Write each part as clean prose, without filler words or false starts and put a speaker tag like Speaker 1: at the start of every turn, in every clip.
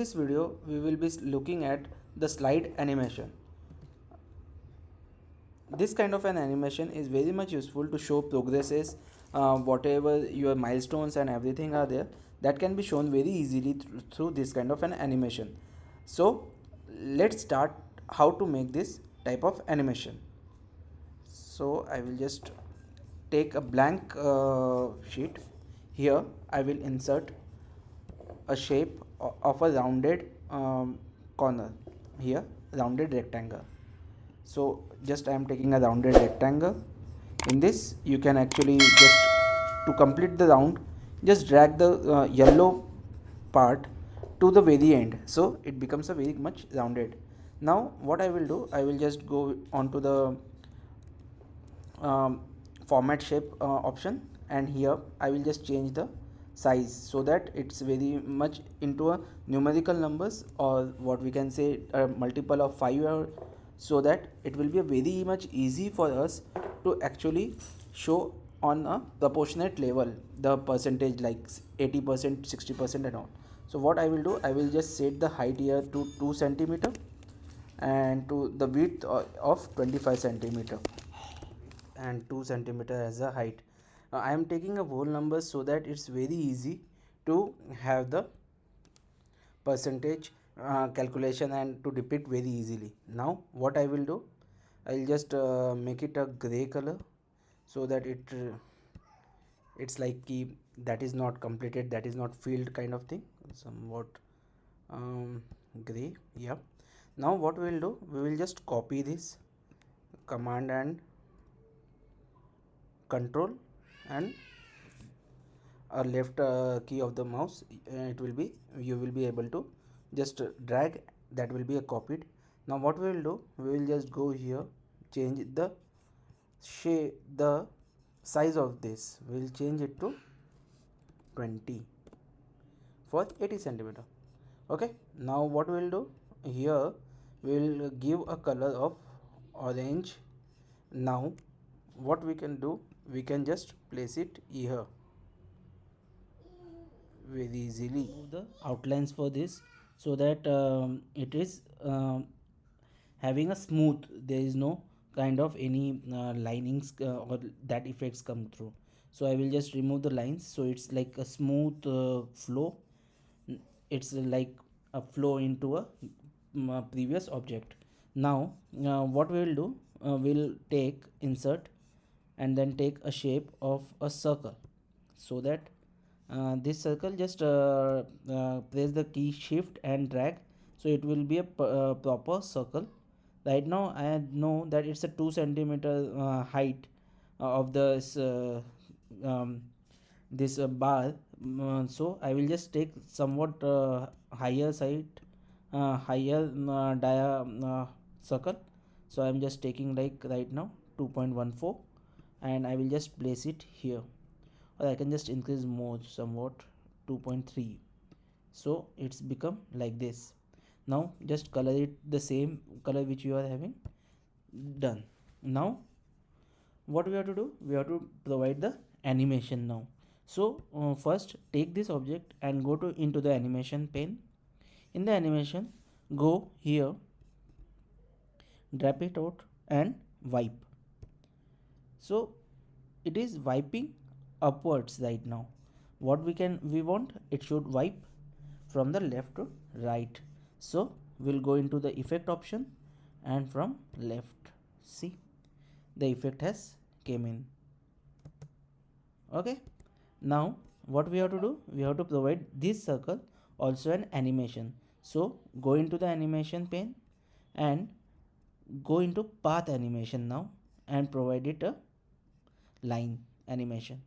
Speaker 1: This video we will be looking at the slide animation. This kind of an animation is very much useful to show progresses, whatever your milestones and everything are there, that can be shown very easily through this kind of an animation. So let's start how to make this type of animation. So I will just take a blank sheet. Here I will insert a shape of a rounded corner. Here rounded rectangle. So just I am taking a rounded rectangle. In this you can actually just, to complete the round, just drag the yellow part to the very end, so it becomes a very much rounded. Now what I will do, I will just go onto the um, format shape option, and here I will just change the size so that it's very much into a numerical numbers, or what we can say a multiple of 5, or so that it will be a very much easy for us to actually show on a proportionate level the percentage, like 80%, 60% and all. So what I will do, I will just set the height here to 2 centimeter and to the width of 25 centimeter and 2 centimeter as a height. I am taking a whole number so that it's very easy to have the percentage calculation and to depict very easily. Now what I will do, I will just make it a gray color so that it's like that is not completed, that is not filled kind of thing, somewhat gray. Yeah. Now what we will do, we will just copy this command and control and a left key of the mouse, it will be, you will be able to just drag, that will be a copied. Now what we will do, we will just go here, change the shape, the size of this, we will change it to 20 for 80 centimeter. Okay. Now what we will do, here we will give a color of orange. Now what we can do, we can just place it here very easily. Move the outlines for this so that it is having a smooth, there is no kind of any linings or that effects come through. So I will just remove the lines, so it's like a smooth flow. It's like a flow into a previous object. Now what we will do, we'll take insert and then take a shape of a circle, so that this circle, just press the key shift and drag, so it will be a proper circle. Right now I know that it's a 2 centimeter height of this this bar. So I will just take somewhat higher side, higher circle. So I'm just taking like right now 2.14, and I will just place it here, or I can just increase more somewhat, 2.3. So it's become like this. Now just color it the same color which you are having. Done. Now what we have to do, we have to provide the animation now. So first take this object and go to into the animation pane. In the animation, go here, drop it out and wipe. So it is wiping upwards right now. What we want, it should wipe from the left to right. So we'll go into the effect option, and from left, see, the effect has came in. Okay. Now what we have to do, we have to provide this circle also an animation. So go into the animation pane and go into path animation now, and provide it a line animation.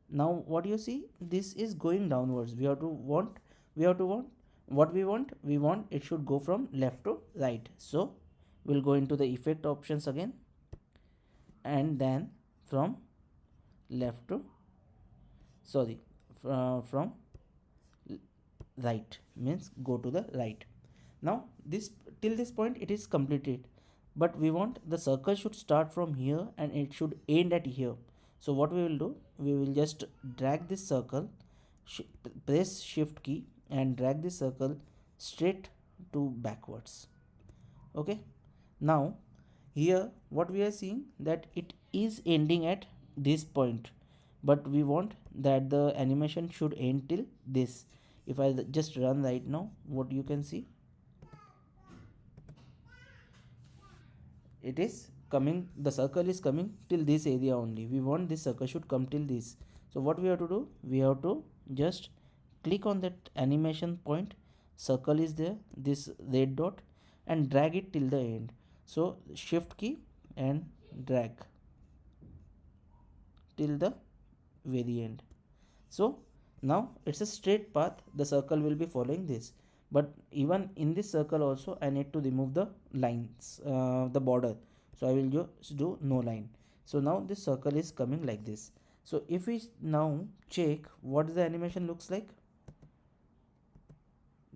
Speaker 1: Now what you see, this is going downwards. We have to want what we want it should go from left to right. So we'll go into the effect options again, and then from left to, sorry, from right, means go to the right. Now this, till this point it is completed, but we want the circle should start from here and it should end at here. So what we will do, we will just drag this circle, press shift key and drag the circle straight to backwards. Okay, now here what we are seeing that it is ending at this point, but we want that the animation should end till this. If I just run right now, what you can see, it is coming, the circle is coming till this area only. We want this circle should come till this. So what we have to do, we have to just click on that animation point, circle is there, this red dot, and drag it till the end. So shift key and drag till the very end. So now it's a straight path, the circle will be following this. But even in this circle also I need to remove the lines, the border. So I will just do no line. So now this circle is coming like this. So if we now check what the animation looks like,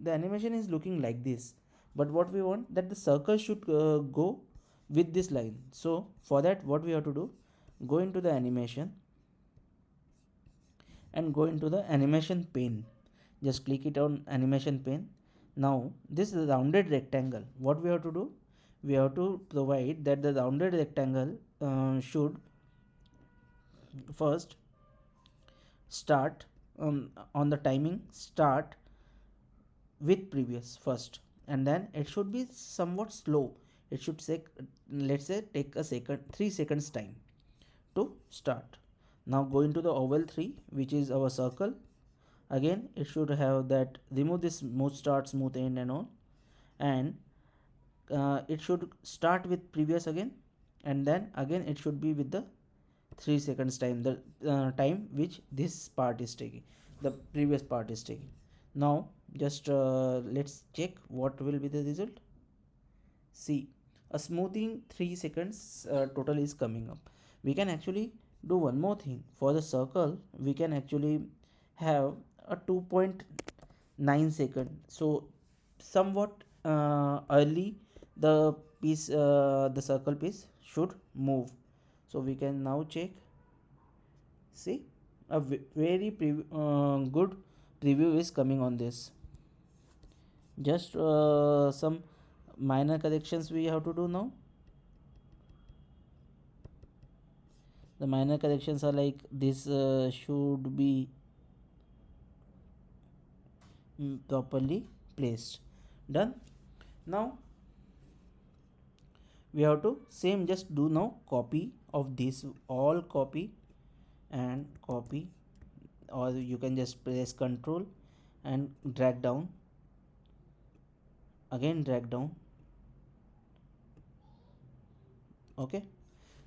Speaker 1: the animation is looking like this. But what we want that the circle should go with this line. So for that what we have to do, go into the animation and go into the animation pane. Just click it on animation pane. Now this rounded rectangle, what we have to do, we have to provide that the rounded rectangle should first start on the timing, start with previous first, and then it should be somewhat slow. It should take, let's say, take a second, 3 seconds time to start. Now go into the oval 3, which is our circle. Again it should have that, remove this smooth start, smooth end and all, and it should start with previous again, and then again it should be with the 3 seconds time, the time which this part is taking, the previous part is taking. Now just let's check what will be the result. See, a smoothing 3 seconds total is coming up. We can actually do one more thing. For the circle we can actually have a 2.9 second. So somewhat early the piece, the circle piece should move. So we can now check. See, a very good preview is coming on this. Just some minor corrections we have to do now. The minor corrections are like this should be properly placed. Done. Now we have to same, just do now copy of this, all copy and copy, or you can just press Ctrl and drag down, again drag down. Okay,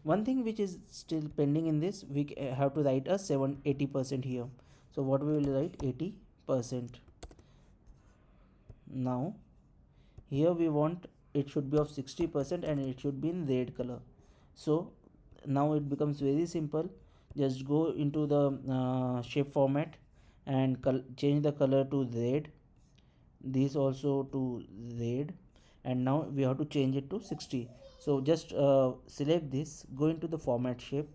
Speaker 1: one thing which is still pending in this, we have to write a 80% here. So what we will write, 80%. Now here we want it should be of 60% and it should be in red color. So now it becomes very simple. Just go into the shape format and change the color to red, this also to red, and now we have to change it to 60. So just select this, go into the format shape,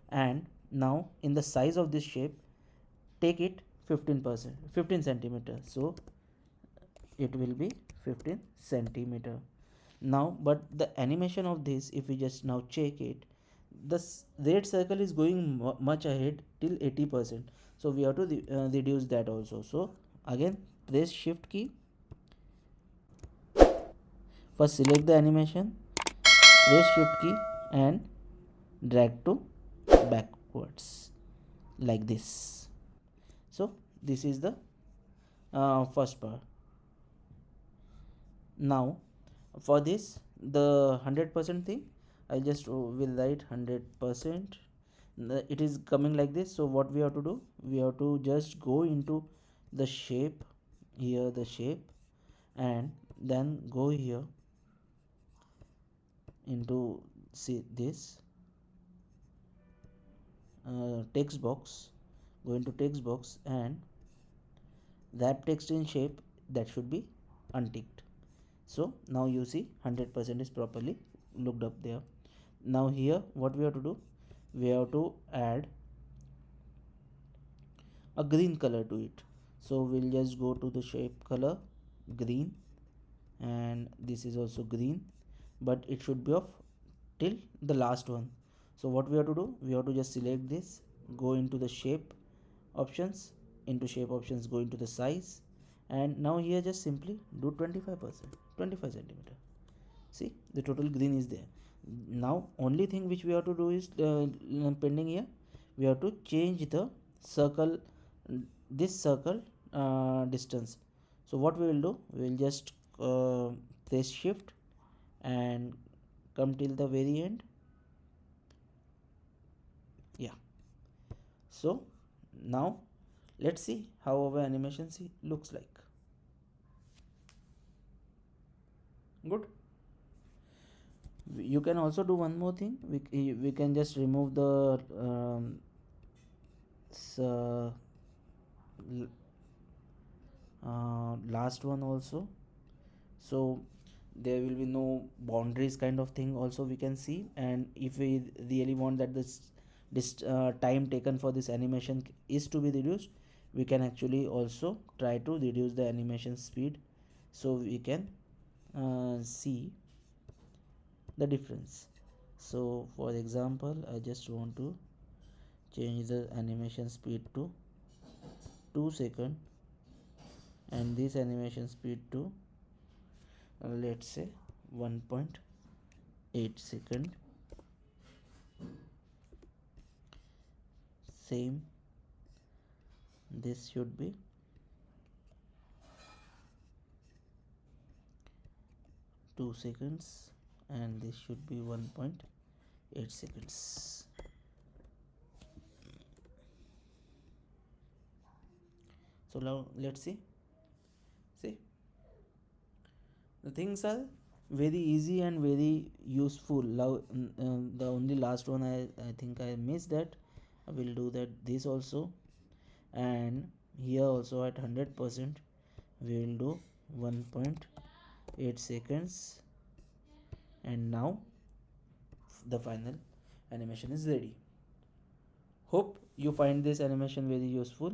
Speaker 1: and now in the size of this shape take it 15%, 15 centimeter. So it will be 15 centimeter. Now but the animation of this, if we just now check it, the red circle is going much ahead till 80%. So we have to reduce that also. So again press shift key, first select the animation, press shift key and drag to backwards like this. So this is the first part. Now for this, the 100% thing, I just will write 100%. It is coming like this. So what we have to do, we have to just go into the shape, here the shape, and then go here into, see this text box, go into text box and wrap text in shape, that should be unticked. So now you see 100% is properly looked up there. Now here what we have to do, we have to add a green color to it. So we'll just go to the shape color, green, and this is also green, but it should be of till the last one. So what we have to do, we have to just select this, go into the shape options, into shape options, go into the size, and now here just simply do 25%, 25 centimeter. See, the total green is there. Now only thing which we have to do is pending here, we have to change the circle, this circle distance. So what we will do, we will just press shift and come till the very end. Yeah, so now let's see how our animation looks like. Good. You can also do one more thing. We can just remove the uh, last one also, so there will be no boundaries kind of thing also we can see. And if we really want that this time taken for this animation is to be reduced, we can actually also try to reduce the animation speed, so we can see the difference. So for example, I just want to change the animation speed to 2 second, and this animation speed to let's say 1.8 second. Same, this should be 2 seconds, and this should be 1.8 seconds. So now let's see, the things are very easy and very useful. Now the only last one I think I missed that. I will do that this also, and here also at 100% we will do 1.8 seconds, and now the final animation is ready. Hope you find this animation very useful,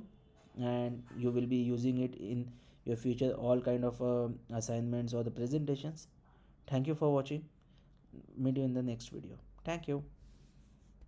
Speaker 1: and you will be using it in your future all kind of assignments or the presentations. Thank you for watching. Meet you in the next video. Thank you.